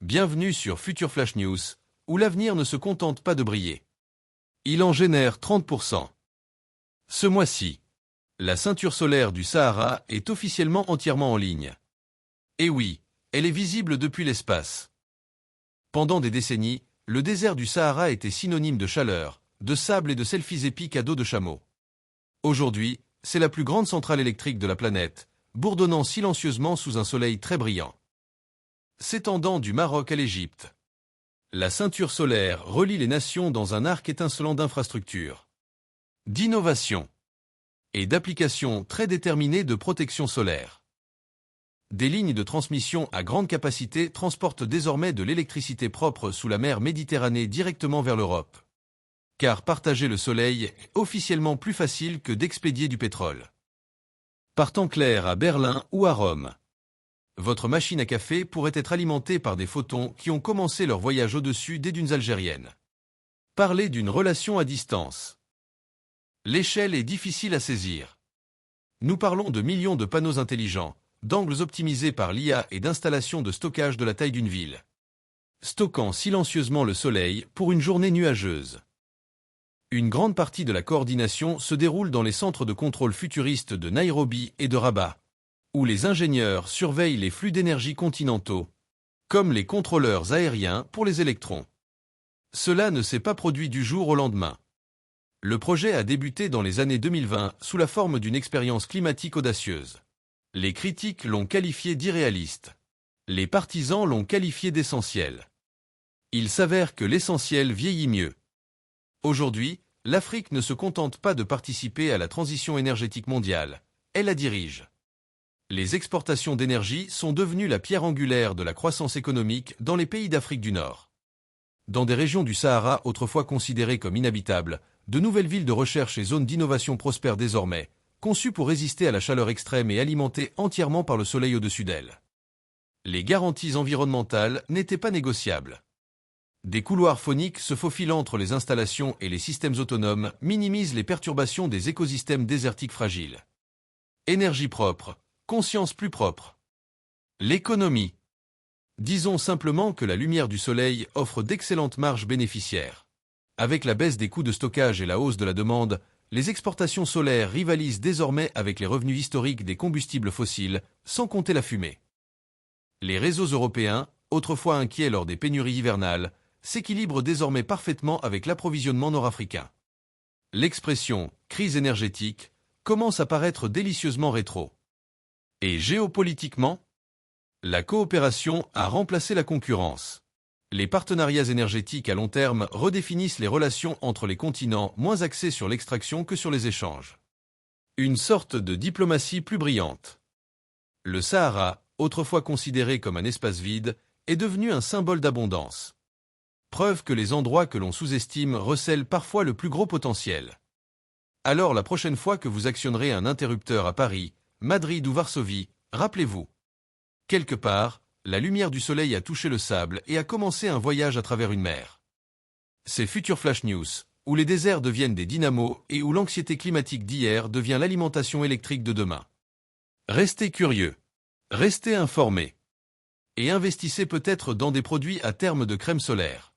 Bienvenue sur Future Flash News, où l'avenir ne se contente pas de briller. Il en génère 30%. Ce mois-ci, la ceinture solaire du Sahara est officiellement entièrement en ligne. Et oui, elle est visible depuis l'espace. Pendant des décennies, le désert du Sahara était synonyme de chaleur, de sable et de selfies épiques à dos de chameau. Aujourd'hui, c'est la plus grande centrale électrique de la planète, bourdonnant silencieusement sous un soleil très brillant. S'étendant du Maroc à l'Égypte, la ceinture solaire relie les nations dans un arc étincelant d'infrastructures, d'innovation et d'applications très déterminées de protection solaire. Des lignes de transmission à grande capacité transportent désormais de l'électricité propre sous la mer Méditerranée directement vers l'Europe. Car partager le soleil est officiellement plus facile que d'expédier du pétrole. Par temps clair à Berlin ou à Rome, votre machine à café pourrait être alimentée par des photons qui ont commencé leur voyage au-dessus des dunes algériennes. Parler d'une relation à distance. L'échelle est difficile à saisir. Nous parlons de millions de panneaux intelligents, d'angles optimisés par l'IA et d'installations de stockage de la taille d'une ville, stockant silencieusement le soleil pour une journée nuageuse. Une grande partie de la coordination se déroule dans les centres de contrôle futuristes de Nairobi et de Rabat, où les ingénieurs surveillent les flux d'énergie continentaux, comme les contrôleurs aériens pour les électrons. Cela ne s'est pas produit du jour au lendemain. Le projet a débuté dans les années 2020 sous la forme d'une expérience climatique audacieuse. Les critiques l'ont qualifié d'irréaliste. Les partisans l'ont qualifié d'essentiel. Il s'avère que l'essentiel vieillit mieux. Aujourd'hui, l'Afrique ne se contente pas de participer à la transition énergétique mondiale, elle la dirige. Les exportations d'énergie sont devenues la pierre angulaire de la croissance économique dans les pays d'Afrique du Nord. Dans des régions du Sahara autrefois considérées comme inhabitables, de nouvelles villes de recherche et zones d'innovation prospèrent désormais, conçues pour résister à la chaleur extrême et alimentées entièrement par le soleil au-dessus d'elles. Les garanties environnementales n'étaient pas négociables. Des couloirs phoniques se faufilent entre les installations et les systèmes autonomes minimisent les perturbations des écosystèmes désertiques fragiles. Énergie propre, conscience plus propre. L'économie. Disons simplement que la lumière du soleil offre d'excellentes marges bénéficiaires. Avec la baisse des coûts de stockage et la hausse de la demande, les exportations solaires rivalisent désormais avec les revenus historiques des combustibles fossiles, sans compter la fumée. Les réseaux européens, autrefois inquiets lors des pénuries hivernales, s'équilibrent désormais parfaitement avec l'approvisionnement nord-africain. L'expression « crise énergétique » commence à paraître délicieusement rétro. Et géopolitiquement, la coopération a remplacé la concurrence. Les partenariats énergétiques à long terme redéfinissent les relations entre les continents moins axés sur l'extraction que sur les échanges. Une sorte de diplomatie plus brillante. Le Sahara, autrefois considéré comme un espace vide, est devenu un symbole d'abondance. Preuve que les endroits que l'on sous-estime recèlent parfois le plus gros potentiel. Alors la prochaine fois que vous actionnerez un interrupteur à Paris, Madrid ou Varsovie, rappelez-vous. Quelque part, la lumière du soleil a touché le sable et a commencé un voyage à travers une mer. C'est Future Flash News, où les déserts deviennent des dynamos et où l'anxiété climatique d'hier devient l'alimentation électrique de demain. Restez curieux, restez informés et investissez peut-être dans des produits à terme de crème solaire.